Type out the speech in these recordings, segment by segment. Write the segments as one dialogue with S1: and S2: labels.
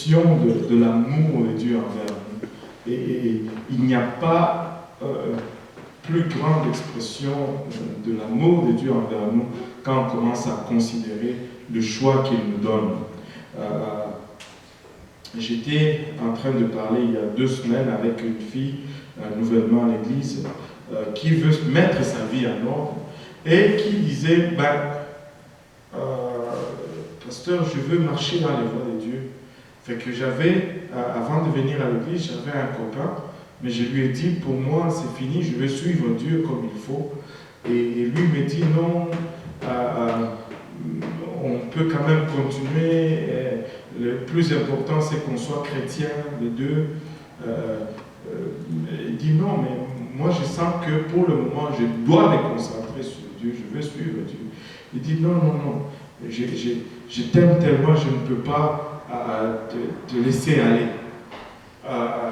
S1: de l'amour de Dieu envers nous. Et il n'y a pas plus grande expression de l'amour de Dieu envers nous quand on commence à considérer le choix qu'il nous donne. J'étais en train de parler il y a 2 semaines avec une fille nouvellement à l'église qui veut mettre sa vie en ordre et qui disait pasteur, je veux marcher dans les voies de Dieu. Fait que j'avais, avant de venir à l'église, j'avais un copain, mais je lui ai dit, pour moi, c'est fini, je vais suivre Dieu comme il faut. Et lui me dit, non, on peut quand même continuer. Le plus important, c'est qu'on soit chrétien, les deux. Il dit, non, mais moi, je sens que pour le moment, je dois me concentrer sur Dieu, je veux suivre Dieu. Il dit, non, non, non, je t'aime tellement, je ne peux pas te laisser aller.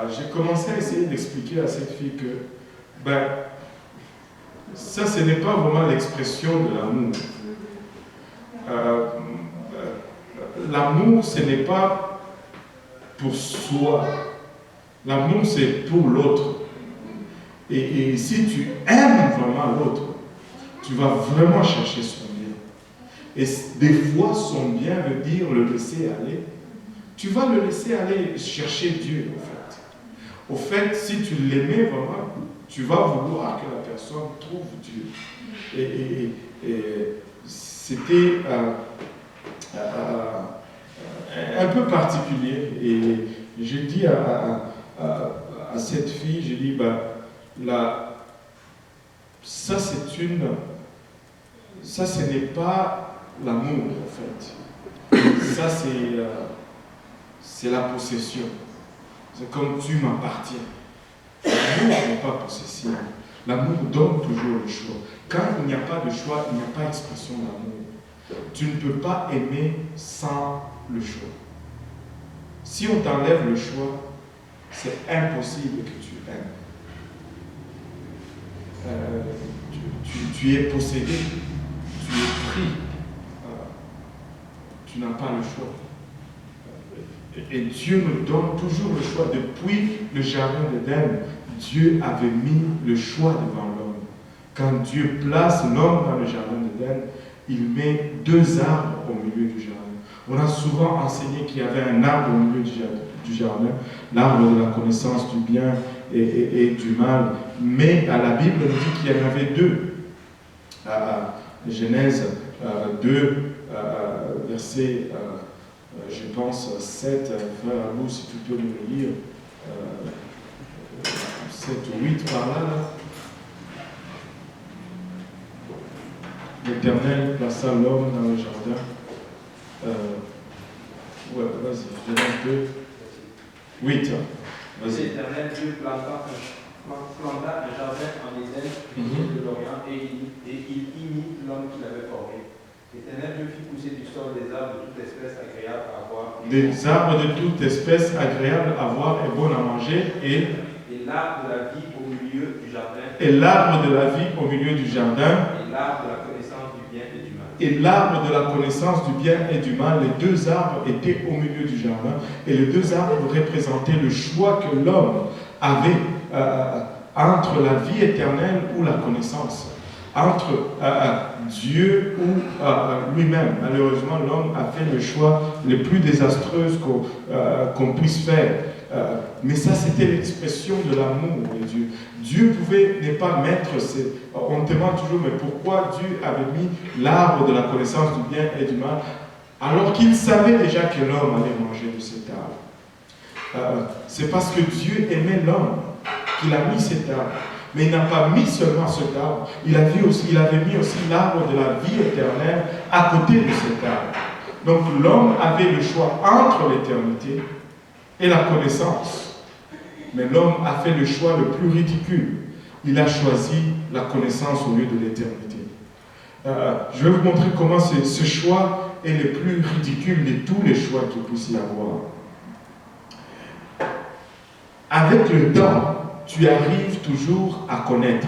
S1: J'ai commencé à essayer d'expliquer à cette fille que ça, ce n'est pas vraiment l'expression de l'amour. L'amour, ce n'est pas pour soi. L'amour, c'est pour l'autre. Et si tu aimes vraiment l'autre, tu vas vraiment chercher son bien. Et des fois, son bien veut dire le laisser aller. Tu vas le laisser aller chercher Dieu, en fait. Au fait, si tu l'aimais vraiment, tu vas vouloir que la personne trouve Dieu. Et c'était un peu particulier. Et j'ai dit à cette fille, j'ai dit, ça ce n'est pas l'amour, en fait. Ça, c'est la possession. C'est comme tu m'appartiens. L'amour n'est pas possessif. L'amour donne toujours le choix. Quand il n'y a pas de choix, il n'y a pas d'expression d'amour. Tu ne peux pas aimer sans le choix. Si on t'enlève le choix, c'est impossible que tu aimes. Tu es possédé, tu es pris. Tu n'as pas le choix. Et Dieu nous donne toujours le choix. Depuis le jardin d'Éden, Dieu avait mis le choix devant l'homme. Quand Dieu place l'homme dans le jardin d'Éden, il met 2 arbres au milieu du jardin. On a souvent enseigné qu'il y avait un arbre au milieu du jardin, l'arbre de la connaissance du bien et du mal. Mais la Bible nous dit qu'il y en avait 2. Genèse 2, verset, je pense, 7. Frère Abou, si tu peux me lire, 7 ou 8 par là. L'Éternel plaça l'homme dans le jardin. Vas-y, Genèse 2, 8. Vas-y.
S2: L'Éternel Dieu planta un jardin en Éden, de l'Orient, et il imite l'homme qu'il avait formé. L'Éternel Dieu fit pousser du sol des arbres de toute espèce agréables à voir.
S1: Des arbres de toute espèce agréables à voir et bons à manger, et
S2: l'arbre de la vie au milieu du jardin.
S1: Et l'arbre de la vie au milieu du jardin.
S2: Et l'arbre de la connaissance du bien et du mal.
S1: Et l'arbre de la connaissance du bien et du mal. Les 2 arbres étaient au milieu du jardin. Et les 2 arbres représentaient le choix que l'homme avait entre la vie éternelle ou la connaissance. Entre Dieu ou lui-même. Malheureusement, l'homme a fait le choix le plus désastreux qu'on puisse faire. Mais ça, c'était l'expression de l'amour de Dieu. Dieu pouvait ne pas mettre on demande toujours, mais pourquoi Dieu avait mis l'arbre de la connaissance du bien et du mal, alors qu'il savait déjà que l'homme allait manger de cet arbre. C'est parce que Dieu aimait l'homme qu'il a mis cet arbre. Mais il n'a pas mis seulement cet arbre, il avait mis aussi l'arbre de la vie éternelle à côté de cet arbre. Donc l'homme avait le choix entre l'éternité et la connaissance. Mais l'homme a fait le choix le plus ridicule. Il a choisi la connaissance au lieu de l'éternité. Je vais vous montrer comment ce choix est le plus ridicule de tous les choix qu'il puisse y avoir. Avec le temps, tu arrives toujours à connaître.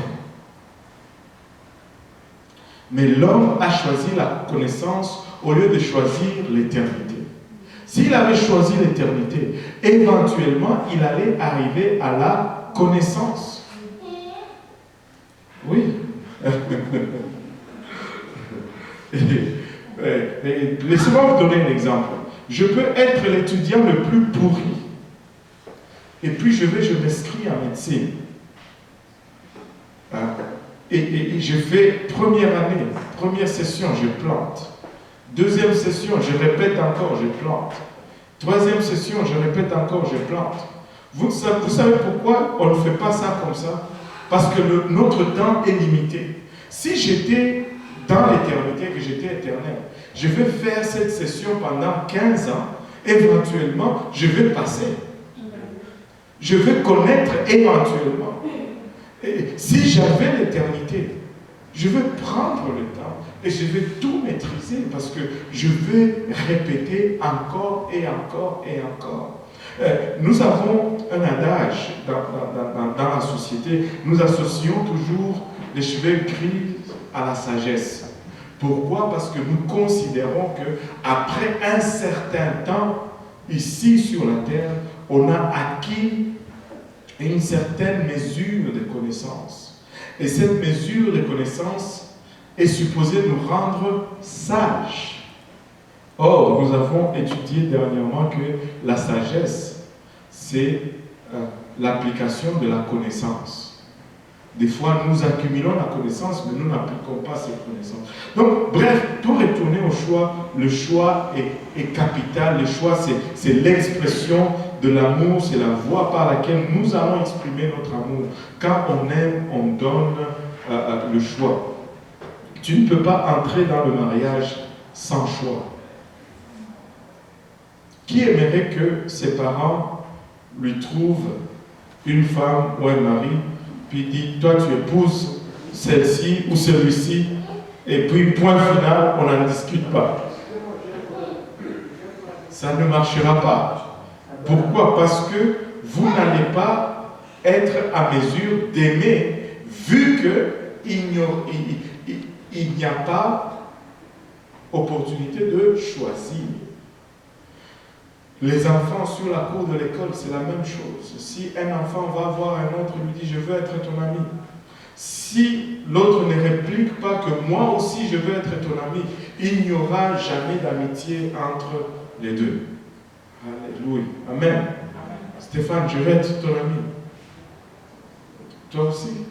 S1: Mais l'homme a choisi la connaissance au lieu de choisir l'éternité. S'il avait choisi l'éternité, éventuellement, il allait arriver à la connaissance. Oui. Laissez-moi vous donner un exemple. Je peux être l'étudiant le plus pourri. Et puis je m'inscris en médecine. Et je fais première année, première session, je plante. Deuxième session, je répète encore, je plante. Troisième session, je répète encore, je plante. Vous savez pourquoi on ne fait pas ça comme ça? Parce que notre temps est limité. Si j'étais dans l'éternité, que j'étais éternel, je vais faire cette session pendant 15 ans, éventuellement, je vais passer. Je vais connaître éventuellement. Et si j'avais l'éternité, je vais prendre le temps et je vais tout maîtriser parce que je vais répéter encore et encore et encore. Nous avons un adage dans la société, nous associons toujours les cheveux gris à la sagesse. Pourquoi? Parce que nous considérons qu'après un certain temps, ici sur la terre, on a acquis une certaine mesure de connaissance. Et cette mesure de connaissance est supposée nous rendre sages. Or, nous avons étudié dernièrement que la sagesse, c'est l'application de la connaissance. Des fois, nous accumulons la connaissance, mais nous n'appliquons pas cette connaissance. Donc, bref, pour retourner au choix, le choix est capital. Le choix, c'est l'expression de l'amour, c'est la voie par laquelle nous allons exprimer notre amour. Quand on aime, on donne le choix. Tu ne peux pas entrer dans le mariage sans choix. Qui aimerait que ses parents lui trouvent une femme ou un mari, puis dit, toi tu épouses celle-ci ou celui-ci, et puis point final, on n'en discute pas. Ça ne marchera pas. Pourquoi? Parce que vous n'allez pas être à mesure d'aimer, vu qu'il n'y a pas opportunité de choisir. Les enfants sur la cour de l'école, c'est la même chose. Si un enfant va voir un autre et lui dit « je veux être ton ami », si l'autre ne réplique pas que « moi aussi je veux être ton ami », il n'y aura jamais d'amitié entre les deux. Alléluia. Amen. Stéphane, je veux être ton ami. Toi aussi?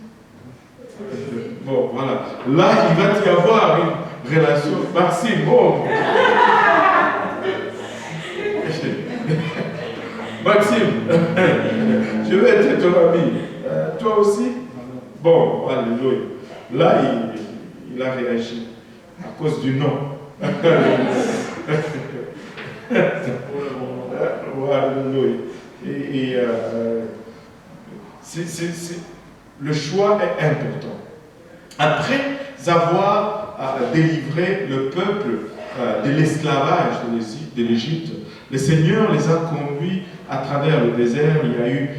S1: Bon, voilà. Là, il va y avoir une relation. Maxime, bon. Maxime, je veux être ton ami. Toi aussi? Bon, alléluia. Là, il a réagi à cause du nom. Alléluia. Le choix est important. Après avoir délivré le peuple de l'esclavage de l'Égypte, le Seigneur les a conduits à travers le désert. Il y a eu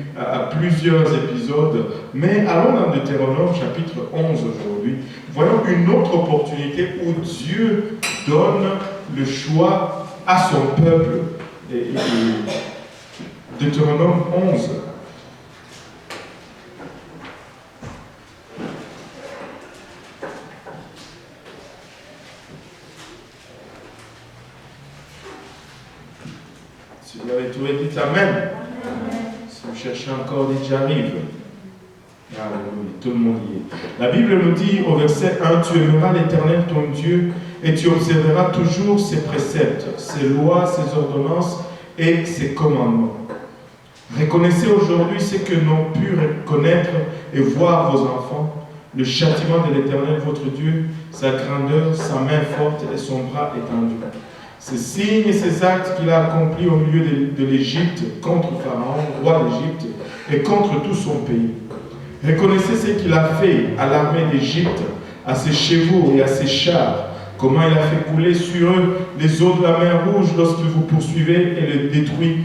S1: plusieurs épisodes. Mais allons dans Deutéronome chapitre 11 aujourd'hui. Voyons une autre opportunité où Dieu donne le choix à son peuple. Deutéronome 11. Si vous avez trouvé, dites Amen. Si vous cherchez encore, dites j'arrive. Alléluia, tout le monde y est. La Bible nous dit au verset 1, tu aimeras l'Éternel ton Dieu et tu observeras toujours ses préceptes, ses lois, ses ordonnances et ses commandements. Reconnaissez aujourd'hui ce que n'ont pu connaître et voir vos enfants, le châtiment de l'Éternel votre Dieu, sa grandeur, sa main forte et son bras étendu. Ces signes et ces actes qu'il a accomplis au milieu de l'Égypte contre Pharaon, roi d'Égypte, et contre tout son pays. Reconnaissez ce qu'il a fait à l'armée d'Égypte, à ses chevaux et à ses chars, comment il a fait couler sur eux les eaux de la mer Rouge lorsque vous poursuivez et les détruit,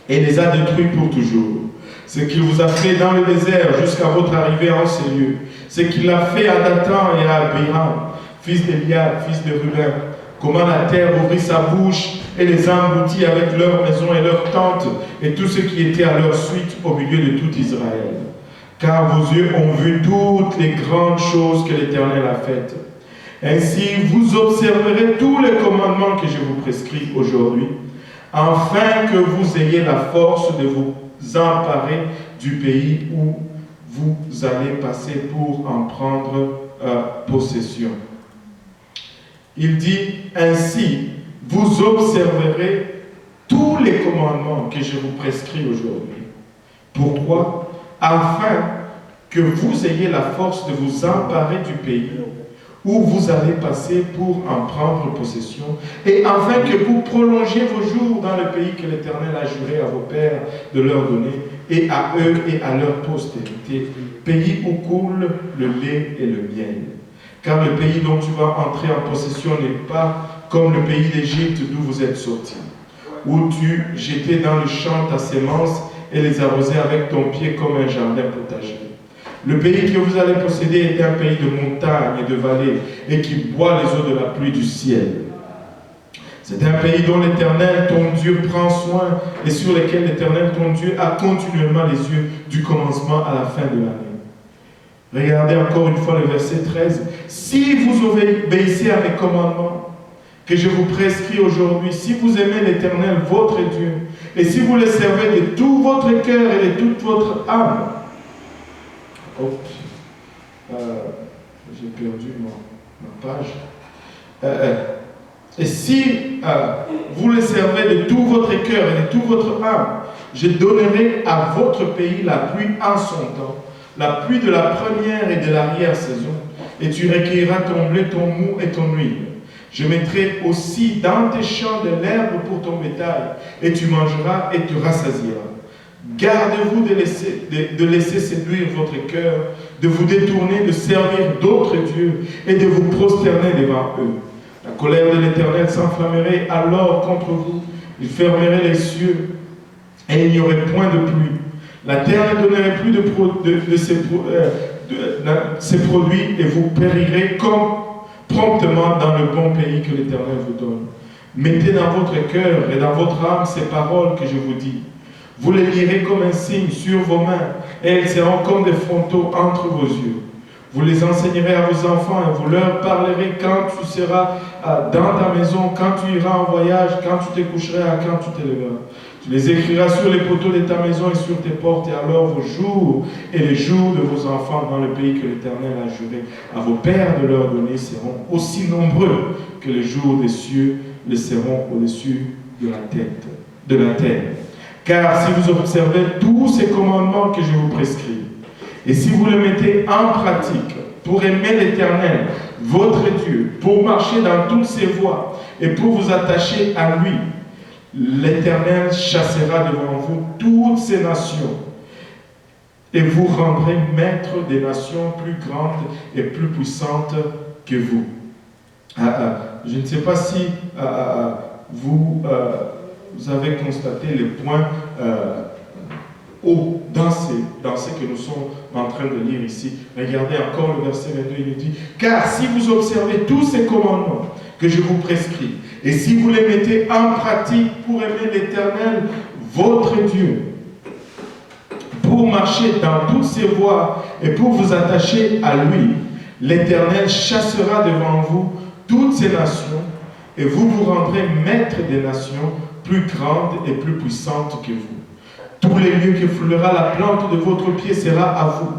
S1: et les a détruits pour toujours. Ce qu'il vous a fait dans le désert jusqu'à votre arrivée en ces lieux. Ce qu'il a fait à Dathan et à Abiram, fils d'Eliab, fils de Ruben, comment la terre ouvrit sa bouche et les engloutit avec leurs maisons et leurs tentes et tout ce qui était à leur suite au milieu de tout Israël. Car vos yeux ont vu toutes les grandes choses que l'Éternel a faites. Ainsi, vous observerez tous les commandements que je vous prescris aujourd'hui, afin que vous ayez la force de vous emparer du pays où vous allez passer pour en prendre possession. Il dit, ainsi, vous observerez tous les commandements que je vous prescris aujourd'hui. Pourquoi? Afin que vous ayez la force de vous emparer du pays où vous allez passer pour en prendre possession, et afin que vous prolongiez vos jours dans le pays que l'Éternel a juré à vos pères de leur donner, et à eux et à leur postérité, pays où coule le lait et le miel. Car le pays dont tu vas entrer en possession n'est pas comme le pays d'Égypte d'où vous êtes sortis, où tu jetais dans le champ ta sémence et les arrosais avec ton pied comme un jardin potager. Le pays que vous allez posséder est un pays de montagnes et de vallées et qui boit les eaux de la pluie du ciel. C'est un pays dont l'Éternel, ton Dieu, prend soin et sur lequel l'Éternel, ton Dieu, a continuellement les yeux du commencement à la fin de l'année. Regardez encore une fois le verset 13. Si vous obéissez à mes commandements que je vous prescris aujourd'hui, si vous aimez l'Éternel, votre Dieu, et si vous le servez de tout votre cœur et de toute votre âme, j'ai perdu ma page. Et si vous le servez de tout votre cœur et de toute votre âme, je donnerai à votre pays la pluie en son temps, la pluie de la première et de l'arrière-saison, et tu recueilleras ton blé, ton mou et ton huile. Je mettrai aussi dans tes champs de l'herbe pour ton bétail, et tu mangeras et te rassasieras. Gardez-vous de laisser séduire votre cœur, de vous détourner, de servir d'autres dieux et de vous prosterner devant eux. La colère de l'Éternel s'enflammerait alors contre vous. Il fermerait les cieux et il n'y aurait point de pluie. La terre ne donnerait plus de ses produits et vous périrez comme promptement dans le bon pays que l'Éternel vous donne. Mettez dans votre cœur et dans votre âme ces paroles que je vous dis. Vous les lirez comme un signe sur vos mains, et elles seront comme des frontaux entre vos yeux. Vous les enseignerez à vos enfants, et vous leur parlerez quand tu seras dans ta maison, quand tu iras en voyage, quand tu te coucheras, quand tu te lèveras. Tu les écriras sur les poteaux de ta maison et sur tes portes, et alors vos jours et les jours de vos enfants dans le pays que l'Éternel a juré à vos pères de leur donner seront aussi nombreux que les jours des cieux le seront au-dessus de la terre. Car si vous observez tous ces commandements que je vous prescris, et si vous les mettez en pratique pour aimer l'Éternel, votre Dieu, pour marcher dans toutes ses voies et pour vous attacher à lui, l'Éternel chassera devant vous toutes ces nations et vous rendrez maître des nations plus grandes et plus puissantes que vous. Je ne sais pas si vous avez constaté les points hauts dans ce que nous sommes en train de lire ici. Regardez encore le verset 22, il nous dit « Car si vous observez tous ces commandements que je vous prescris, et si vous les mettez en pratique pour aimer l'Éternel, votre Dieu, pour marcher dans toutes ses voies et pour vous attacher à lui, l'Éternel chassera devant vous toutes ces nations, et vous vous rendrez maître des nations plus grandes et plus puissantes que vous. Tous les lieux que foulera la plante de votre pied sera à vous.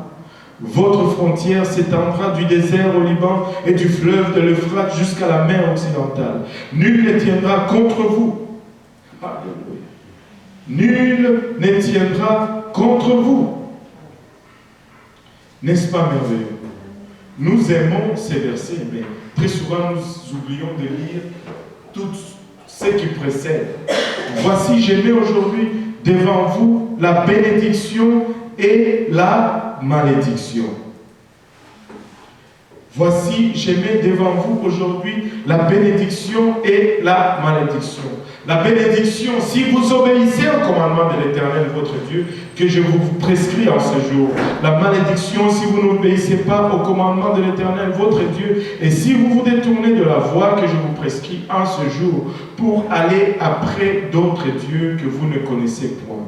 S1: Votre frontière s'étendra du désert au Liban et du fleuve de l'Euphrate jusqu'à la mer occidentale. Nul ne tiendra contre vous. Alléluia. Nul ne tiendra contre vous. N'est-ce pas merveilleux? Nous aimons ces versets, mais très souvent nous oublions de lire tout ce qui précède. Voici, je mets aujourd'hui devant vous la bénédiction et la malédiction. Voici, je mets devant vous aujourd'hui la bénédiction et la malédiction. La bénédiction, si vous obéissez au commandement de l'Éternel, votre Dieu, que je vous prescris en ce jour. La malédiction, si vous n'obéissez pas au commandement de l'Éternel, votre Dieu, et si vous vous détournez de la voie que je vous prescris en ce jour, pour aller après d'autres dieux que vous ne connaissez point.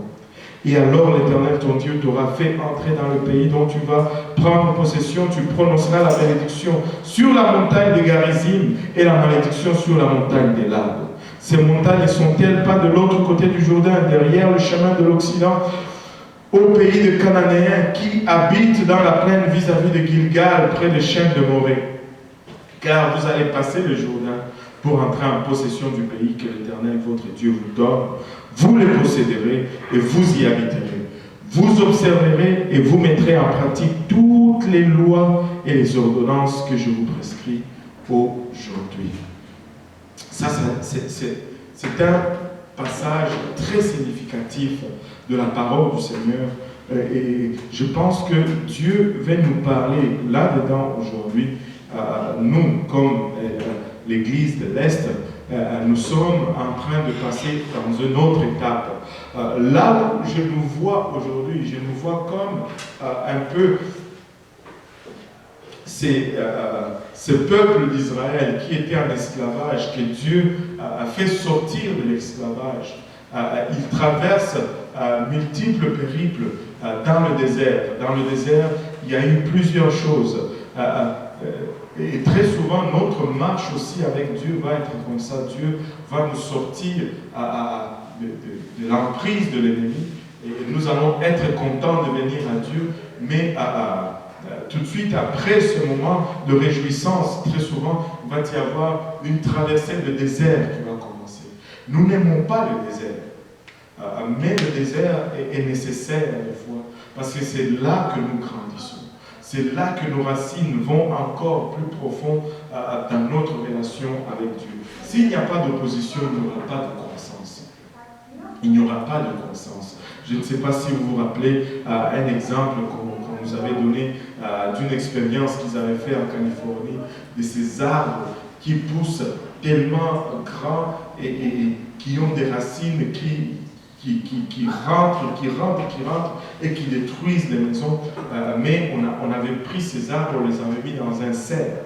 S1: Et alors l'Éternel, ton Dieu, t'aura fait entrer dans le pays dont tu vas prendre possession. Tu prononceras la bénédiction sur la montagne de Garizim et la malédiction sur la montagne des Labs. Ces montagnes ne sont-elles pas de l'autre côté du Jourdain, derrière le chemin de l'Occident, au pays de Cananéens qui habitent dans la plaine vis-à-vis de Gilgal, près des chênes de Morée? Car vous allez passer le Jourdain pour entrer en possession du pays que l'Éternel, votre Dieu, vous donne. Vous le posséderez et vous y habiterez. Vous observerez et vous mettrez en pratique toutes les lois et les ordonnances que je vous prescris aujourd'hui. Ça, c'est un passage très significatif de la parole du Seigneur. Et je pense que Dieu va nous parler là-dedans aujourd'hui. Nous, comme l'Église de l'Est, nous sommes en train de passer dans une autre étape. Là où je nous vois aujourd'hui, je nous vois comme un peu ce peuple d'Israël qui était en esclavage, que Dieu a fait sortir de l'esclavage. Il traverse multiples périples dans le désert. Dans le désert, il y a eu plusieurs choses. Et très souvent, notre marche aussi avec Dieu va être comme ça. Dieu va nous sortir de l'emprise de l'ennemi. Et nous allons être contents de venir à Dieu, mais tout de suite après ce moment de réjouissance, très souvent, il va y avoir une traversée de désert qui va commencer. Nous n'aimons pas le désert, mais le désert est nécessaire des fois, parce que c'est là que nous grandissons. C'est là que nos racines vont encore plus profond dans notre relation avec Dieu. S'il n'y a pas d'opposition, il n'y aura pas de croissance. Il n'y aura pas de croissance. Je ne sais pas si vous vous rappelez un exemple qu'on nous avait donné d'une expérience qu'ils avaient fait en Californie, de ces arbres qui poussent tellement grands et qui ont des racines qui rentrent et qui détruisent les maisons. Mais on avait pris ces arbres, on les avait mis dans un cerf.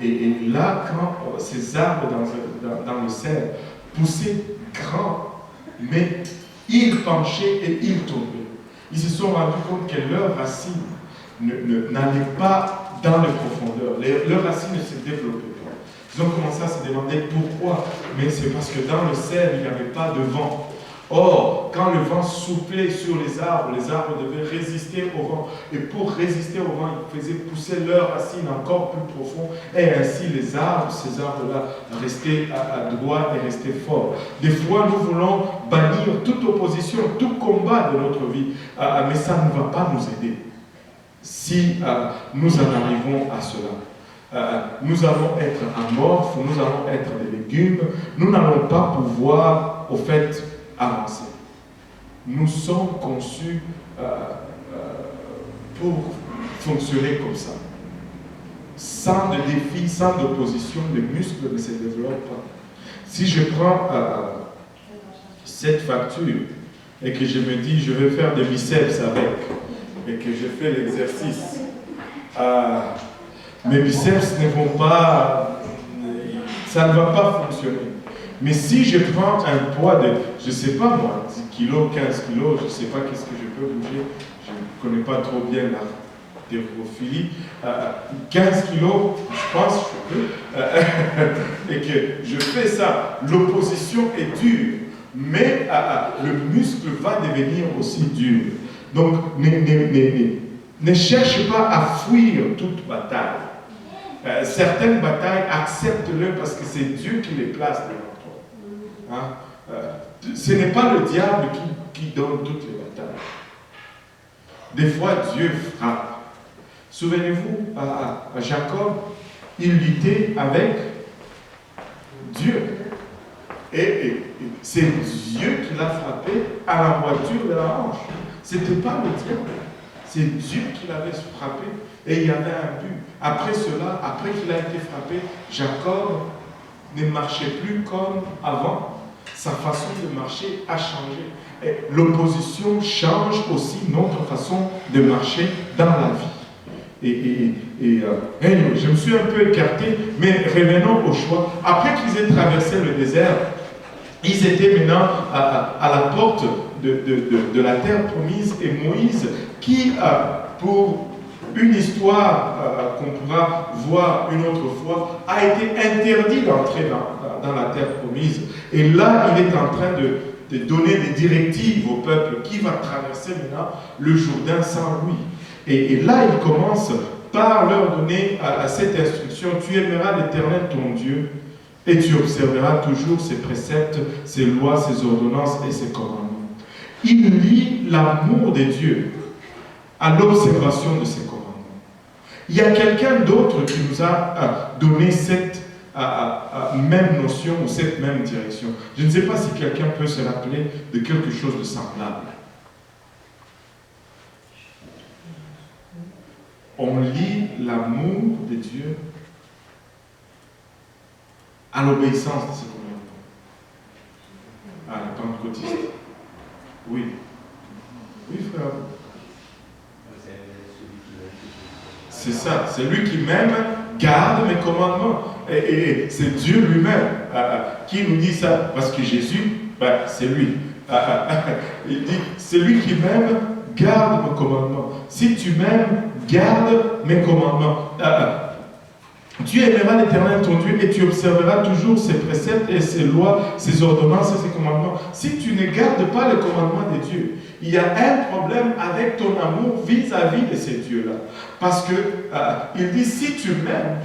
S1: Et là, quand ces arbres dans le cerf poussaient grands, mais ils penchaient et ils tombaient. Ils se sont rendus compte que leurs racines n'allaient pas dans les profondeurs. Leurs racines ne se développaient pas. Ils ont commencé à se demander pourquoi. Mais c'est parce que dans le cerf, il n'y avait pas de vent. Or, quand le vent soufflait sur les arbres devaient résister au vent. Et pour résister au vent, ils faisaient pousser leurs racines encore plus profond. Et ainsi, ces arbres-là, restaient à droite et restaient forts. Des fois, nous voulons bannir toute opposition, tout combat de notre vie. Mais ça ne va pas nous aider si nous en arrivons à cela. Nous allons être amorphes, nous allons être des légumes. Nous n'allons pas pouvoir, au fait, avancer. Nous sommes conçus pour fonctionner comme ça. Sans de défis, sans d'opposition, les muscles ne se développent pas. Si je prends cette facture et que je me dis je vais faire des biceps avec et que je fais l'exercice, mes biceps ne vont pas, ça ne va pas fonctionner. Mais si je prends un poids de, je ne sais pas moi, 10 kilos, 15 kilos, je ne sais pas qu'est-ce que je peux bouger, je ne connais pas trop bien la thérophilie, 15 kilos, je pense que je peux, et que je fais ça, l'opposition est dure, mais le muscle va devenir aussi dur. Donc, ne cherche pas à fuir toute bataille. Certaines batailles, accepte-le parce que c'est Dieu qui les place devant toi. Ce n'est pas le diable qui donne toutes les batailles. Des fois, Dieu frappe. Souvenez-vous, à Jacob, il luttait avec Dieu. Et c'est Dieu qui l'a frappé à la moitié de la hanche. Ce n'était pas le diable. C'est Dieu qui l'avait frappé. Et il y avait un but. Après cela, après qu'il a été frappé, Jacob ne marchait plus comme avant. sa façon de marcher a changé. L'opposition change aussi notre façon de marcher dans la vie. Anyway, je me suis un peu écarté, mais revenons au choix. Après qu'ils aient traversé le désert, ils étaient maintenant à la porte de la terre promise, et Moïse, qui, pour une histoire qu'on pourra voir une autre fois, a été interdit d'entrer dans la terre promise. Et là, il est en train de donner des directives au peuple qui va traverser maintenant le Jourdain sans lui. Et là, il commence par leur donner cette instruction: tu aimeras l'Éternel ton Dieu et tu observeras toujours ses préceptes, ses lois, ses ordonnances et ses commandements. Il lie l'amour de Dieu à l'observation de ses commandements. Il y a quelqu'un d'autre qui nous a donné cette même notion ou cette même direction. Je ne sais pas si quelqu'un peut se rappeler de quelque chose de semblable. On lie l'amour de Dieu à l'obéissance de ses commandements. Ah, la pentecôtiste. Oui. Oui, frère. C'est ça. C'est lui qui m'aime, garde mes commandements. Et c'est Dieu lui-même qui nous dit ça. Parce que Jésus, c'est lui. Il dit, c'est lui qui m'aime, garde mes commandements. Si tu m'aimes, garde mes commandements. Tu aimeras l'Éternel ton Dieu et tu observeras toujours ses préceptes et ses lois, ses ordonnances et ses commandements. Si tu ne gardes pas les commandements de Dieu, il y a un problème avec ton amour vis-à-vis de ces dieux-là. Parce que il dit, si tu m'aimes,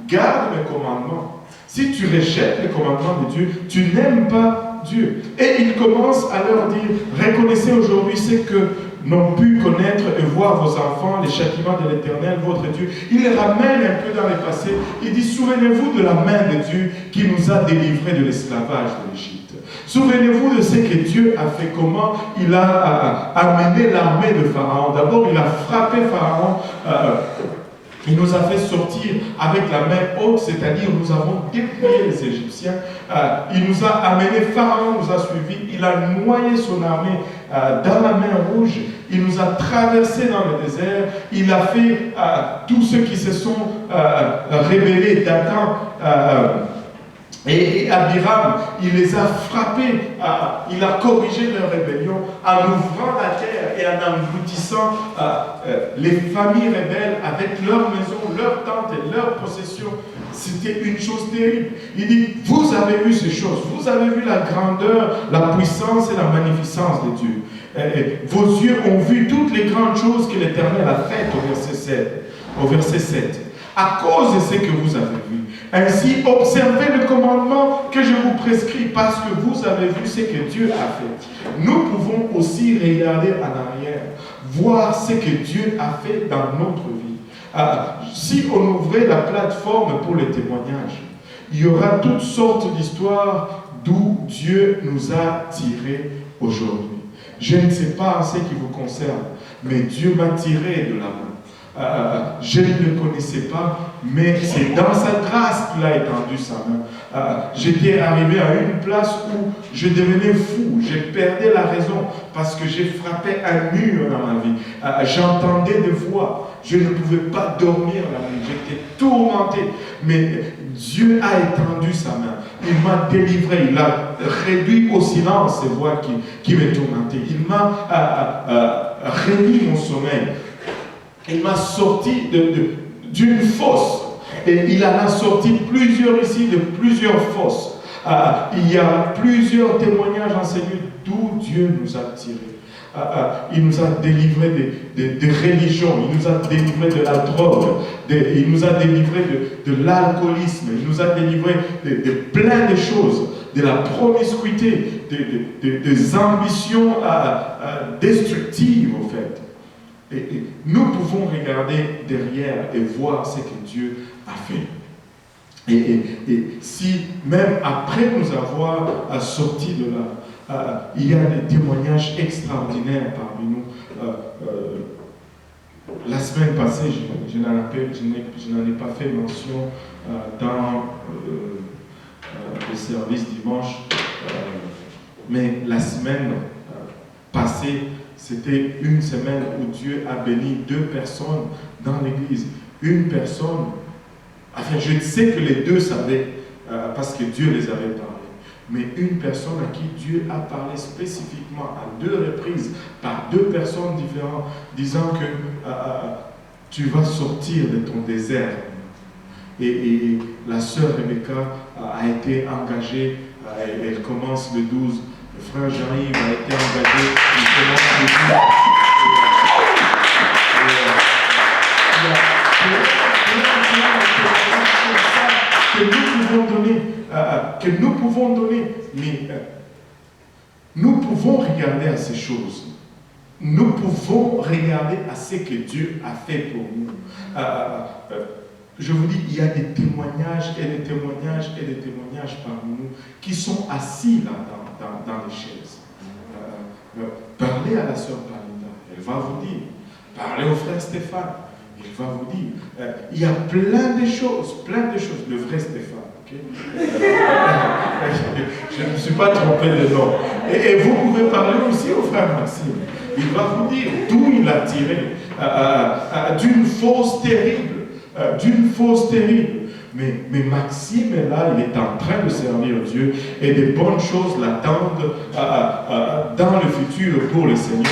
S1: garde mes commandements. Si tu rejettes les commandements de Dieu, tu n'aimes pas Dieu. Et il commence à leur dire, reconnaissez aujourd'hui ce que n'ont pu connaître et voir vos enfants, les châtiments de l'Éternel, votre Dieu. Il les ramène un peu dans le passé. Il dit, souvenez-vous de la main de Dieu qui nous a délivrés de l'esclavage de l'Égypte. Souvenez-vous de ce que Dieu a fait, comment il a amené l'armée de Pharaon. D'abord, il a frappé Pharaon. Il nous a fait sortir avec la main haute, c'est-à-dire nous avons dépouillé les Égyptiens. Il nous a amené, Pharaon nous a suivis, il a noyé son armée dans la mer Rouge, il nous a traversés dans le désert, il a fait tous ceux qui se sont rebellés, Dathan et Abiram, il les a frappés, il a corrigé leur rébellion en ouvrant la terre et en engloutissant les familles rebelles avec leurs maisons, leurs tentes et leurs possessions. C'était une chose terrible. Il dit, vous avez vu ces choses, vous avez vu la grandeur, la puissance et la magnificence de Dieu. Vos yeux ont vu toutes les grandes choses que l'Éternel a faites au verset 7. À cause de ce que vous avez vu. Ainsi, observez le commandement que je vous prescris, parce que vous avez vu ce que Dieu a fait. Nous pouvons aussi regarder en arrière, voir ce que Dieu a fait dans notre vie. Si on ouvrait la plateforme pour les témoignages, il y aura toutes sortes d'histoires d'où Dieu nous a tirés aujourd'hui. Je ne sais pas ce qui vous concerne, mais Dieu m'a tiré de la main. Je ne le connaissais pas, mais c'est dans sa grâce qu'il a étendu sa main. J'étais arrivé à une place où je devenais fou, je perdais la raison parce que j'ai frappé un mur dans ma vie. J'entendais des voix, je ne pouvais pas dormir la nuit, j'étais tourmenté, mais Dieu a étendu sa main. Il m'a délivré, il a réduit au silence ces voix qui me tourmentaient. Il m'a réduit mon sommeil. Il m'a sorti d'une fosse. Et il en a sorti plusieurs ici, de plusieurs fosses. Il y a plusieurs témoignages enseignés d'où Dieu nous a tirés. Il nous a délivrés des religions, il nous a délivrés de la drogue, il nous a délivrés de l'alcoolisme, il nous a délivrés de plein de choses, de la promiscuité, des ambitions destructives, en fait. Et nous pouvons regarder derrière et voir ce que Dieu a fait. Et si, même après nous avoir sortis de là, il y a des témoignages extraordinaires parmi nous. La semaine passée, je n'en ai pas fait mention dans le service dimanche. Mais la semaine passée, c'était une semaine où Dieu a béni 2 personnes dans l'église. Une personne, enfin je sais que les 2 savaient, parce que Dieu les avait parlé. Mais une personne à qui Dieu a parlé spécifiquement à 2 reprises, par 2 personnes différentes, disant que tu vas sortir de ton désert. Et la sœur Rebecca a été engagée, elle commence le 12. Le frère Jean-Yves a été engagé, il commence le 12. Que nous pouvons donner, mais nous pouvons regarder à ces choses. Nous pouvons regarder à ce que Dieu a fait pour nous. Je vous dis, il y a des témoignages et des témoignages et des témoignages parmi nous qui sont assis là dans les chaises. Parlez à la sœur Palinda, elle va vous dire. Parlez au frère Stéphane, il va vous dire. Il y a plein de choses, le vrai Stéphane. Okay? Je ne me suis pas trompé de nom. Et vous pouvez parler aussi au frère Maxime. Il va vous dire d'où il a tiré, d'une fausse terrible. Mais Maxime est là, il est en train de servir Dieu et des bonnes choses l'attendent dans le futur pour le Seigneur.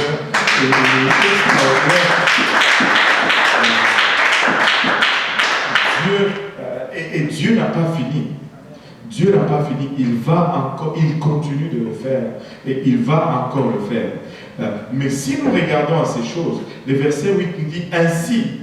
S1: Dieu n'a pas fini. Dieu n'a pas fini. Il continue de le faire et il va encore le faire. Mais si nous regardons à ces choses, le verset 8 nous dit ainsi.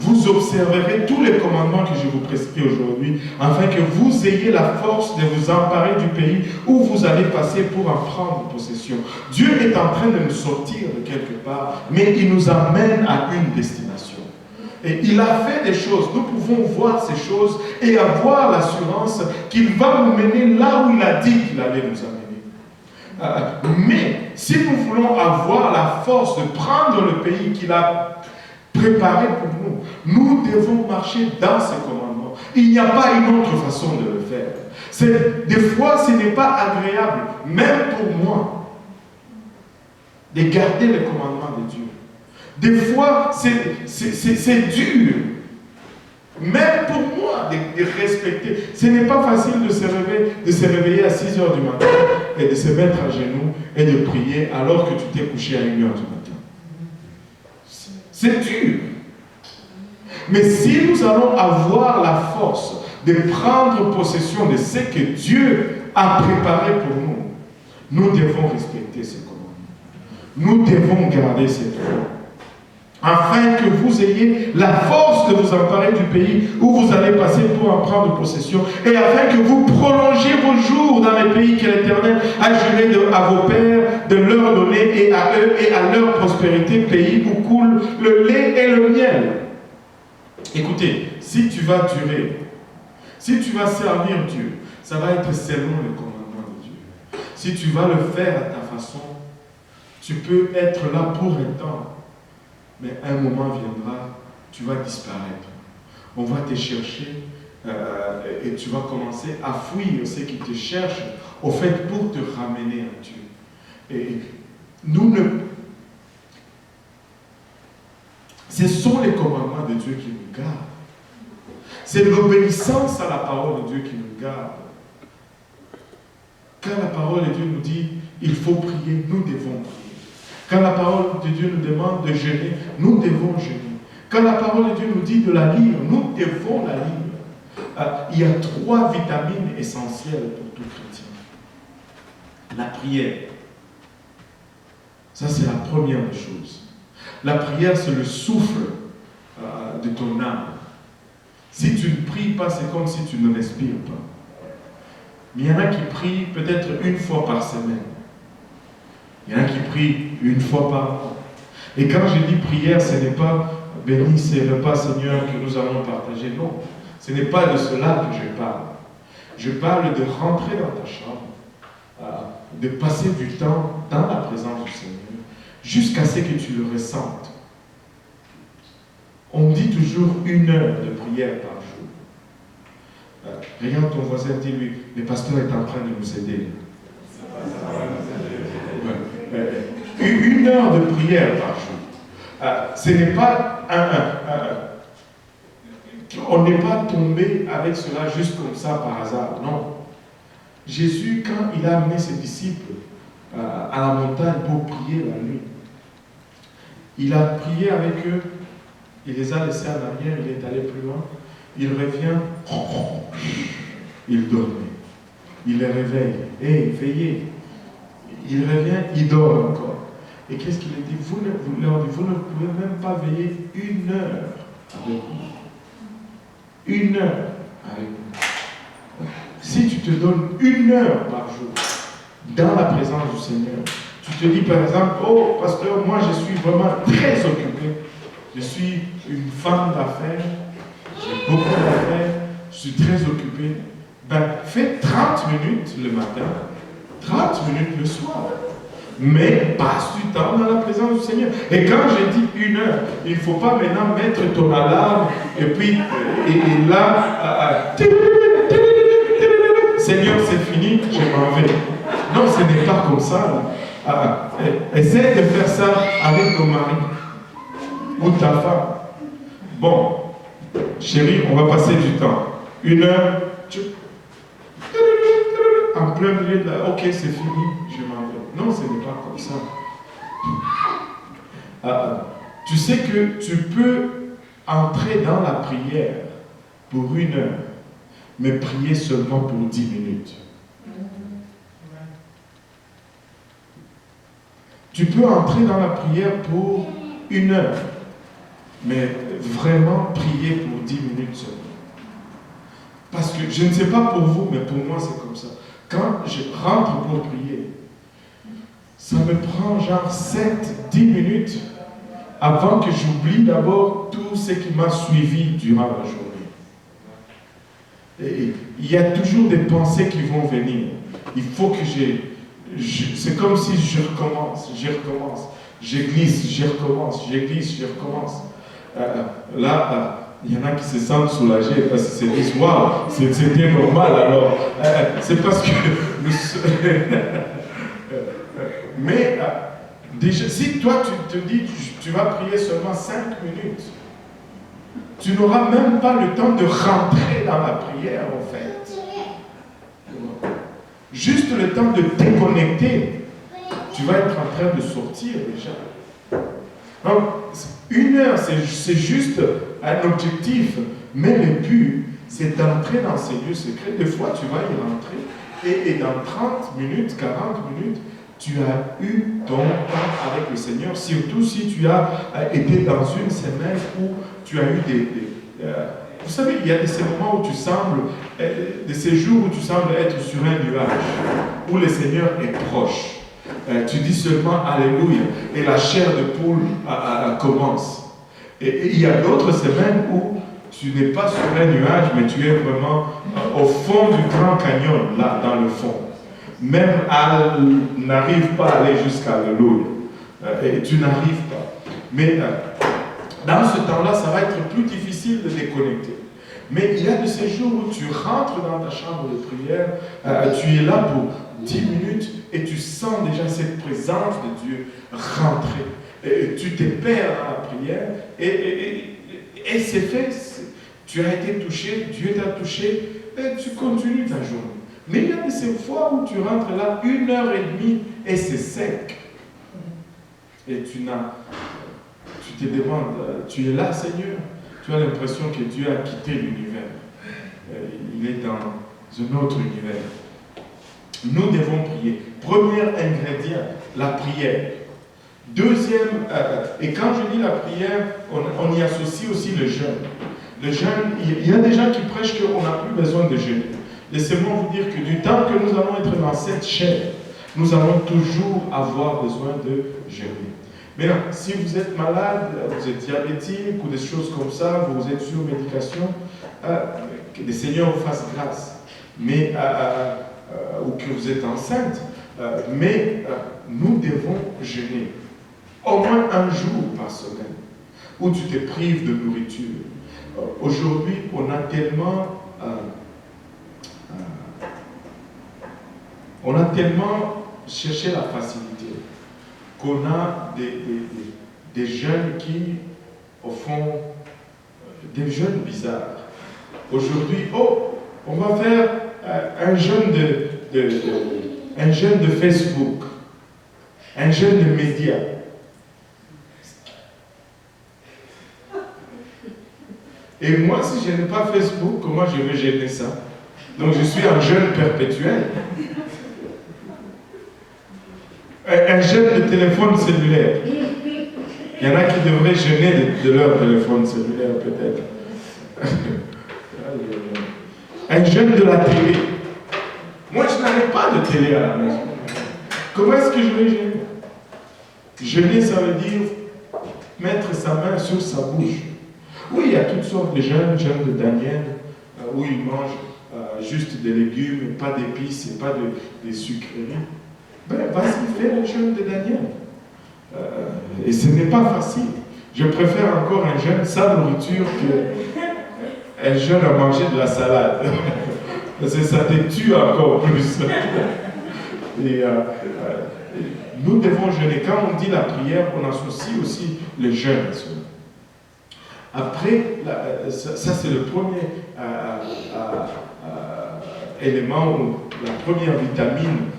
S1: Vous observerez tous les commandements que je vous prescris aujourd'hui, afin que vous ayez la force de vous emparer du pays où vous allez passer pour en prendre possession. Dieu est en train de nous sortir de quelque part, mais il nous amène à une destination. Et il a fait des choses, nous pouvons voir ces choses et avoir l'assurance qu'il va nous mener là où il a dit qu'il allait nous amener. Mais si nous voulons avoir la force de prendre le pays qu'il a préparé pour nous, nous devons marcher dans ces commandements. Il n'y a pas une autre façon de le faire. Des fois, ce n'est pas agréable, même pour moi, de garder les commandements de Dieu. Des fois, c'est dur, même pour moi, de respecter. Ce n'est pas facile de se réveiller à 6 heures du matin et de se mettre à genoux et de prier alors que tu t'es couché à 1 heure du matin. C'est dur. Mais si nous allons avoir la force de prendre possession de ce que Dieu a préparé pour nous, nous devons respecter ces commandements. Nous devons garder ces commandements. Afin que vous ayez la force de vous emparer du pays où vous allez passer pour en prendre possession, et afin que vous prolongiez vos jours dans les pays que l'Éternel a juré à vos pères de leur donner, et à eux et à leur prospérité, pays où coule le lait et le miel. Écoutez, si tu vas durer, si tu vas servir Dieu, ça va être selon le commandement de Dieu. Si tu vas le faire à ta façon, tu peux être là pour un temps. Mais un moment viendra, tu vas disparaître. On va te chercher et tu vas commencer à fuir ceux qui te cherchent, au fait, pour te ramener à Dieu. Et ce sont les commandements de Dieu qui nous gardent. C'est l'obéissance à la parole de Dieu qui nous garde. Quand la parole de Dieu nous dit, il faut prier, nous devons prier. Quand la parole de Dieu nous demande de jeûner, nous devons jeûner. Quand la parole de Dieu nous dit de la lire, nous devons la lire. Il y a 3 vitamines essentielles pour tout chrétien. La prière. Ça, c'est la première des choses. La prière, c'est le souffle de ton âme. Si tu ne pries pas, c'est comme si tu ne respires pas. Mais il y en a qui prient peut-être 1 fois par semaine. Il y en a qui prient 1 fois par mois. Et quand je dis prière, ce n'est pas béni ces repas, Seigneur, que nous allons partager. Non, ce n'est pas de cela que je parle. Je parle de rentrer dans ta chambre, de passer du temps dans la présence du Seigneur, jusqu'à ce que tu le ressentes. On dit toujours 1 heure de prière par jour. Regarde ton voisin, dis-lui, le pasteur est en train de nous aider. Une heure de prière par jour. Ce n'est pas on n'est pas tombé avec cela juste comme ça par hasard, non. Jésus, quand il a amené ses disciples à la montagne pour prier la nuit, il a prié avec eux, il les a laissés en arrière, il est allé plus loin, il revient, il dormait, il les réveille, hey, veillez, il revient, il dort encore. Et qu'est-ce qu'il a dit? Vous ne pouvez même pas veiller une heure avec moi. Une heure avec moi. Si tu te donnes une heure par jour dans la présence du Seigneur, tu te dis par exemple, oh pasteur, moi je suis vraiment très occupé. Je suis une femme d'affaires, j'ai beaucoup d'affaires, je suis très occupé. Ben, fais 30 minutes le matin, 30 minutes le soir. Mais passe du temps dans la présence du Seigneur. Et quand je dis une heure, il ne faut pas maintenant mettre ton alarme et puis et là, Seigneur, c'est fini, je m'en vais. Non, ce n'est pas comme ça. Essaie de faire ça avec ton mari ou ta femme. Bon, chérie, on va passer du temps. Une heure, en plein milieu de la... Ok, c'est fini, je m'en vais. Non, ce n'est pas comme ça. Tu sais que tu peux entrer dans la prière pour une heure, mais prier seulement pour 10 minutes. Tu peux entrer dans la prière pour une heure, mais vraiment prier pour 10 minutes seulement. Parce que je ne sais pas pour vous, mais pour moi c'est comme ça. Quand je rentre pour prier, ça me prend genre 7-10 minutes avant que j'oublie d'abord tout ce qui m'a suivi durant la journée. Et il y a toujours des pensées qui vont venir. Il faut que c'est comme si je recommence, je glisse, je recommence, je glisse, je recommence. Il y en a qui se sentent soulagés parce qu'ils se disent « Waouh, c'était normal alors. » C'est parce que mais déjà, si toi tu te dis tu vas prier seulement 5 minutes, tu n'auras même pas le temps de rentrer dans la prière en fait. Juste le temps de déconnecter, tu vas être en train de sortir déjà. Donc, une heure, c'est juste un objectif, mais le but, c'est d'entrer dans ces lieux secrets. Des fois, tu vas y rentrer, et dans 30 minutes, 40 minutes, tu as eu ton temps avec le Seigneur, surtout si tu as été dans une semaine où tu as eu vous savez, il y a ces moments où tu sembles, de ces jours où tu sembles être sur un nuage, où le Seigneur est proche. Tu dis seulement Alléluia, et la chair de poule commence. Et il y a d'autres semaines où tu n'es pas sur un nuage, mais tu es vraiment au fond du Grand Canyon, là, dans le fond. Même Al n'arrive pas à aller jusqu'à Alléluia. Et tu n'arrives pas. Mais dans ce temps-là, ça va être plus difficile de déconnecter. Mais il y a de ces jours où tu rentres dans ta chambre de prière, tu es là pour 10 minutes et tu sens déjà cette présence de Dieu rentrer. Et tu te perds dans la prière et c'est fait. Tu as été touché, Dieu t'a touché et tu continues ta journée. Mais il y a de ces fois où tu rentres là 1h30 et c'est sec. Et tu te demandes, tu es là Seigneur? Tu as l'impression que Dieu a quitté l'univers. Il est dans un autre univers. Nous devons prier. Premier ingrédient, la prière. Deuxième, et quand je dis la prière, on y associe aussi le jeûne. Le jeûne, il y a des gens qui prêchent qu'on n'a plus besoin de jeûner. Laissez-moi vous dire que du temps que nous allons être dans cette chair, nous allons toujours avoir besoin de jeûner. Maintenant, si vous êtes malade, vous êtes diabétique ou des choses comme ça, vous êtes sur médication, que le Seigneur vous fasse grâce. Mais, ou que vous êtes enceinte, mais nous devons jeûner. Au moins un jour par semaine, où tu te prives de nourriture. Aujourd'hui, on a tellement chercher la facilité. Qu'on a des jeunes qui, au fond, des jeunes bizarres. Aujourd'hui, oh, on va faire un jeune de Facebook, un jeune de médias. Et moi, si je n'ai pas Facebook, comment je vais gérer ça? Donc je suis un jeune perpétuel. Un jeune de téléphone cellulaire. Il y en a qui devraient gêner de leur téléphone cellulaire, peut-être. Un jeune de la télé. Moi, je n'avais pas de télé à la maison. Comment est-ce que je vais gêner? Jeûner, ça veut dire mettre sa main sur sa bouche. Oui, il y a toutes sortes de jeûnes de Daniel, où ils mangent juste des légumes, pas d'épices et pas de sucreries. Ben, vas-y, fais le jeûne de Daniel. Et ce n'est pas facile. Je préfère encore un jeûne sans nourriture qu'un jeûne à manger de la salade. Parce que ça te tue encore plus. Et nous devons jeûner. Quand on dit la prière, on associe aussi le jeûne à cela. Après, ça c'est le premier élément, ou la première vitamine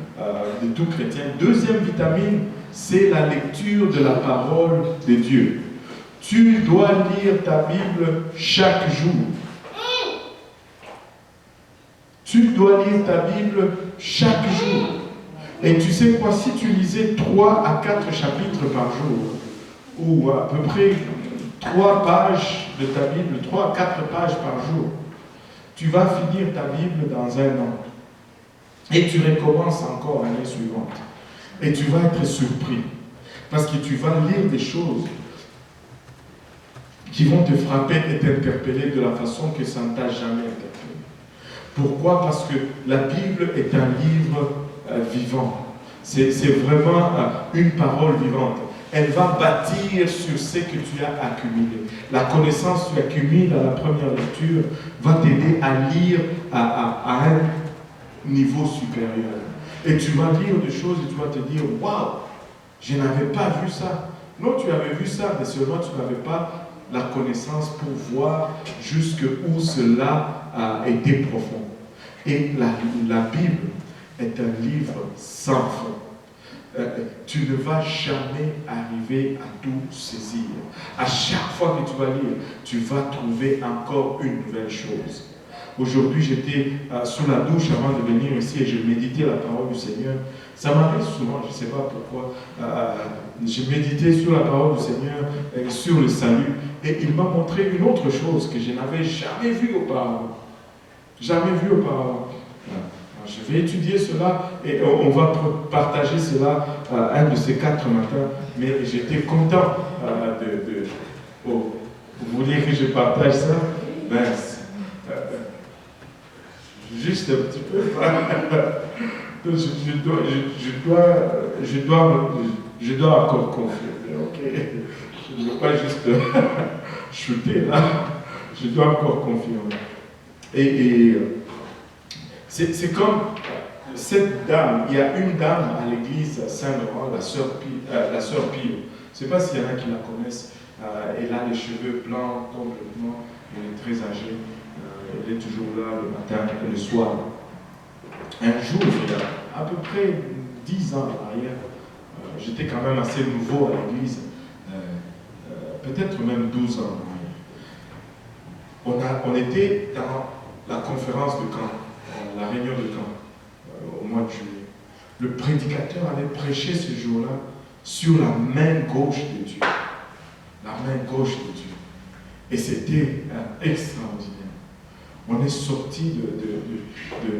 S1: de tout chrétien. Deuxième vitamine, c'est la lecture de la parole de Dieu. Tu dois lire ta Bible chaque jour. Tu dois lire ta Bible chaque jour. Et tu sais quoi, si tu lisais 3 à 4 chapitres par jour, ou à peu près 3 pages de ta Bible, 3 à 4 pages par jour, tu vas finir ta Bible dans un an. Et tu recommences encore l'année suivante. Et tu vas être surpris. Parce que tu vas lire des choses qui vont te frapper et t'interpeller de la façon que ça ne t'a jamais interpellé. Pourquoi? Parce que la Bible est un livre vivant. C'est vraiment une parole vivante. Elle va bâtir sur ce que tu as accumulé. La connaissance que tu accumules à la première lecture va t'aider à lire à un niveau supérieur. Et tu vas lire des choses et tu vas te dire, waouh, je n'avais pas vu ça. Non, tu avais vu ça, mais seulement tu n'avais pas la connaissance pour voir jusqu'où cela a été profond. Et la Bible est un livre sans fond. Tu ne vas jamais arriver à tout saisir. À chaque fois que tu vas lire, tu vas trouver encore une nouvelle chose. Aujourd'hui, j'étais sous la douche avant de venir ici et je méditais la parole du Seigneur. Ça m'arrive souvent, je ne sais pas pourquoi. Je méditais sur la parole du Seigneur, sur le salut. Et il m'a montré une autre chose que je n'avais jamais vue auparavant. Jamais vue auparavant. Je vais étudier cela et on va partager cela un de ces 4 matins. Mais j'étais content oh, vous voulez que je partage ça? Ben, juste un petit peu. Je dois encore confirmer, ok? Je ne veux pas juste shooter là. Je dois encore confirmer. Et c'est comme cette dame, il y a une dame à l'église Saint-Laurent, la sœur Pio. Je ne sais pas s'il y en a qui la connaissent. Elle a les cheveux blancs complètement, elle est très âgée. Elle est toujours là le matin et le soir. Un jour, il y a à peu près 10 ans en arrière, j'étais quand même assez nouveau à l'église, peut-être même 12 ans en arrière. On était dans la conférence de Caen, la réunion de Caen, au mois de juillet. Le prédicateur avait prêché ce jour-là sur la main gauche de Dieu. La main gauche de Dieu. Et c'était extraordinaire. On est sorti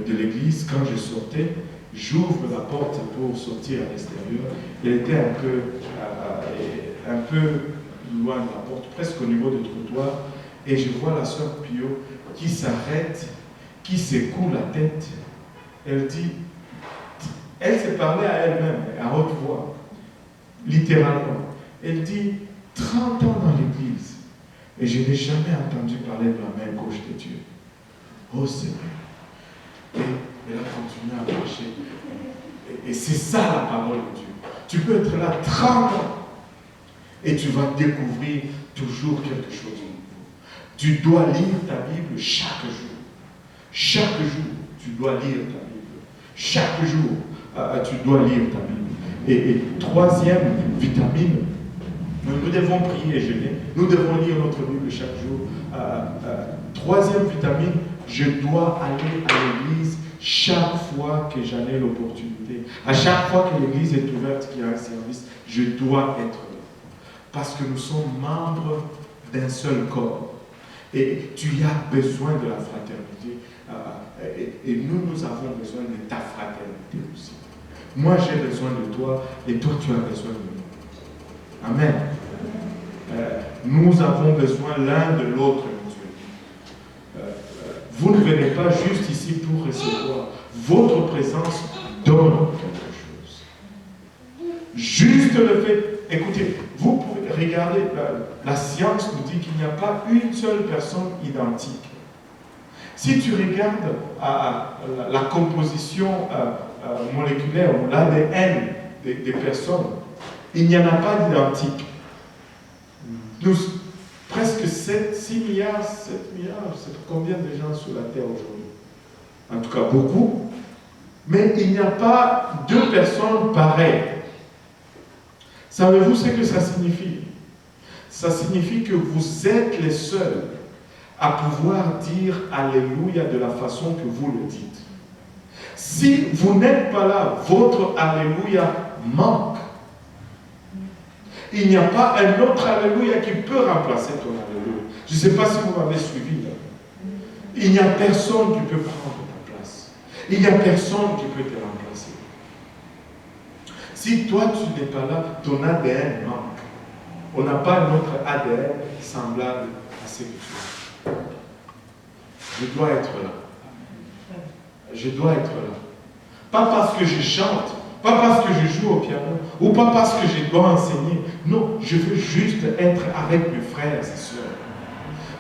S1: de l'église. Quand je sortais, j'ouvre la porte pour sortir à l'extérieur. Elle était un peu loin de la porte, presque au niveau du trottoir. Et je vois la sœur Pio qui s'arrête, qui secoue la tête. Elle dit, elle s'est parlé à elle-même, à haute voix, littéralement. Elle dit, 30 ans dans l'église, et je n'ai jamais entendu parler de la main gauche de Dieu. Oh Seigneur. Et elle a continué à marcher. Et c'est ça la parole de Dieu. Tu peux être là 30 ans et tu vas découvrir toujours quelque chose de nouveau. Tu dois lire ta Bible chaque jour. Chaque jour, tu dois lire ta Bible. Chaque jour, tu dois lire ta Bible. Et troisième vitamine, nous devons prier et jeûner. Nous devons lire notre Bible chaque jour. Troisième vitamine, je dois aller à l'église chaque fois que j'en ai l'opportunité. À chaque fois que l'église est ouverte, qu'il y a un service, je dois être là. Parce que nous sommes membres d'un seul corps. Et tu as besoin de la fraternité. Et nous avons besoin de ta fraternité aussi. Moi, j'ai besoin de toi et toi, tu as besoin de nous. Amen. Nous avons besoin l'un de l'autre, mon Dieu. Vous ne venez pas juste ici pour recevoir. Votre présence donne quelque chose. Juste le fait, écoutez, vous pouvez regarder, la science nous dit qu'il n'y a pas une seule personne identique. Si tu regardes la composition moléculaire ou l'ADN des personnes, il n'y en a pas d'identique. Nous, presque 6 milliards, 7 milliards, c'est combien de gens sur la Terre aujourd'hui? En tout cas, beaucoup. Mais il n'y a pas deux personnes pareilles. Savez-vous ce que ça signifie? Ça signifie que vous êtes les seuls à pouvoir dire Alléluia de la façon que vous le dites. Si vous n'êtes pas là, votre Alléluia manque. Il n'y a pas un autre Alléluia qui peut remplacer ton Alléluia. Je ne sais pas si vous m'avez suivi là. Il n'y a personne qui peut prendre ta place. Il n'y a personne qui peut te remplacer. Si toi tu n'es pas là, ton ADN manque. On n'a pas notre ADN semblable à ce que tu es. Je dois être là. Je dois être là. Pas parce que je chante, pas parce que je joue au piano, ou pas parce que je dois enseigner. Non, je veux juste être avec mes frères et sœurs.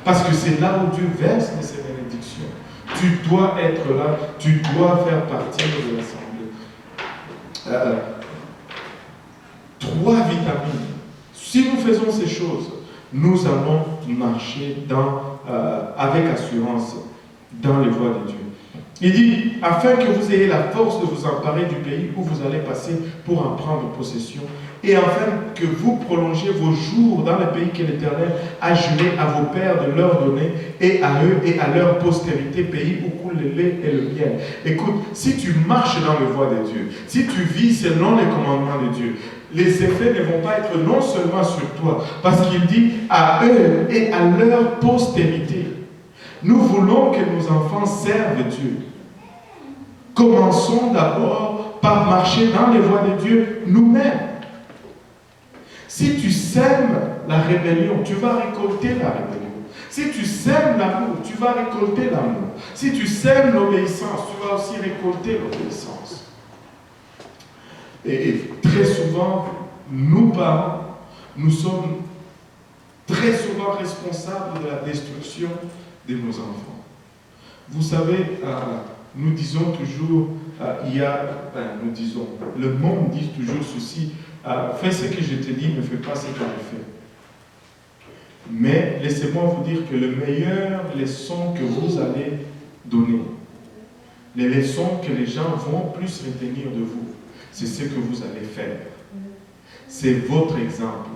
S1: Parce que c'est là où Dieu verse ses bénédictions. Tu dois être là, tu dois faire partie de l'assemblée. 3 vitamines. Si nous faisons ces choses, nous allons marcher avec assurance dans les voies de Dieu. Il dit, afin que vous ayez la force de vous emparer du pays où vous allez passer pour en prendre possession, et afin que vous prolongiez vos jours dans le pays que l'Éternel a juré à vos pères de leur donner, et à eux et à leur postérité, pays où coule le lait et le miel. Écoute, si tu marches dans les voies de Dieu, si tu vis selon les commandements de Dieu, les effets ne vont pas être non seulement sur toi, parce qu'il dit à eux et à leur postérité. Nous voulons que nos enfants servent Dieu. Commençons d'abord par marcher dans les voies de Dieu nous-mêmes. Si tu sèmes la rébellion, tu vas récolter la rébellion. Si tu sèmes l'amour, tu vas récolter l'amour. Si tu sèmes l'obéissance, tu vas aussi récolter l'obéissance. Et très souvent, nous parents, nous sommes très souvent responsables de la destruction de nos enfants. Vous savez, nous disons toujours, le monde dit toujours ceci, fais ce que je te dis, ne fais pas ce que je fais. Mais laissez-moi vous dire que le meilleur leçon que vous allez donner, les leçons que les gens vont plus retenir de vous, c'est ce que vous allez faire. C'est votre exemple.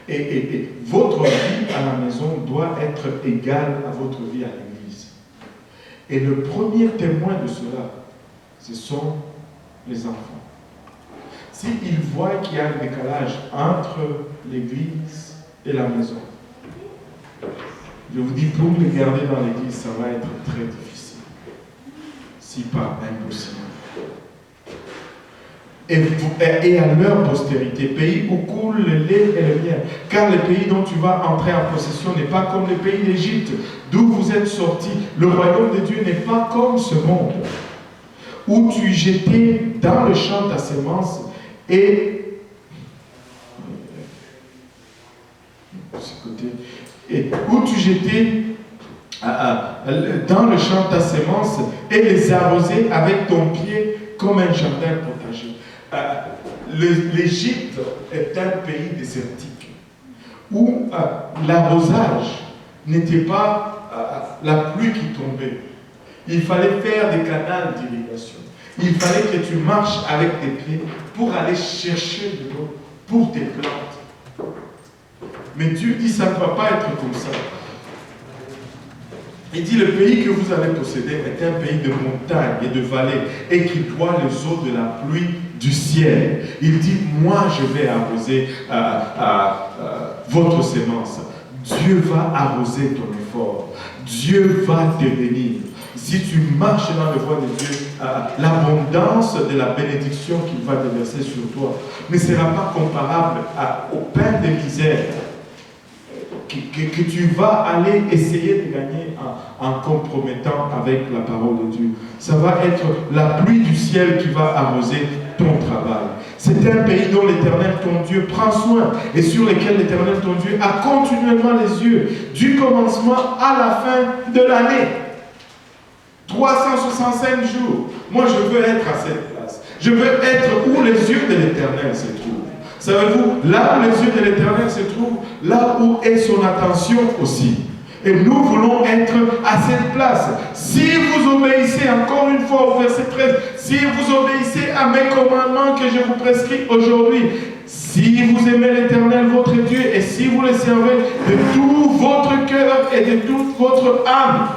S1: Et votre vie à la maison doit être égale à votre vie à l'église. Et le premier témoin de cela, ce sont les enfants. S'ils voient qu'il y a un décalage entre l'église et la maison, je vous dis, pour les garder dans l'église, ça va être très difficile, si pas impossible. Et à leur postérité, pays où coule le lait et le miel. Car le pays dont tu vas entrer en possession n'est pas comme le pays d'Égypte, d'où vous êtes sortis. Le royaume de Dieu n'est pas comme ce monde, où tu jetais dans le champ ta semence et où tu jetais dans le champ ta semence et les arrosais avec ton pied comme un jardin potager. l'Égypte est un pays désertique où l'arrosage n'était pas la pluie qui tombait. Il fallait faire des canaux d'irrigation. Il fallait que tu marches avec tes pieds pour aller chercher de l'eau pour tes plantes. Mais Dieu dit, ça ne va pas être comme ça. Il dit, le pays que vous allez posséder est un pays de montagnes et de vallées et qui doit les eaux de la pluie du ciel. Il dit, moi je vais arroser votre sémence. Dieu va arroser ton effort. Dieu va te bénir. Si tu marches dans le voie de Dieu, l'abondance de la bénédiction qu'il va déverser sur toi ne sera pas comparable au pain de misère que tu vas aller essayer de gagner en compromettant avec la parole de Dieu. Ça va être la pluie du ciel qui va arroser ton travail. C'est un pays dont l'Éternel, ton Dieu, prend soin et sur lequel l'Éternel, ton Dieu, a continuellement les yeux du commencement à la fin de l'année. 365 jours. Moi, je veux être à cette place. Je veux être où les yeux de l'Éternel se trouvent. Savez-vous, là où les yeux de l'Éternel se trouvent, là où est son attention aussi. Et nous voulons être à cette place. Si vous obéissez, encore une fois au verset 13, si vous obéissez à mes commandements que je vous prescris aujourd'hui, si vous aimez l'Éternel, votre Dieu, et si vous le servez de tout votre cœur et de toute votre âme,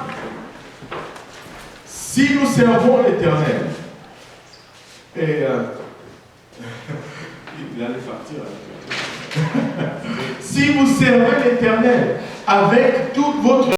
S1: si nous servons l'Éternel, et il allait partir avec si vous servez l'Éternel avec toute votre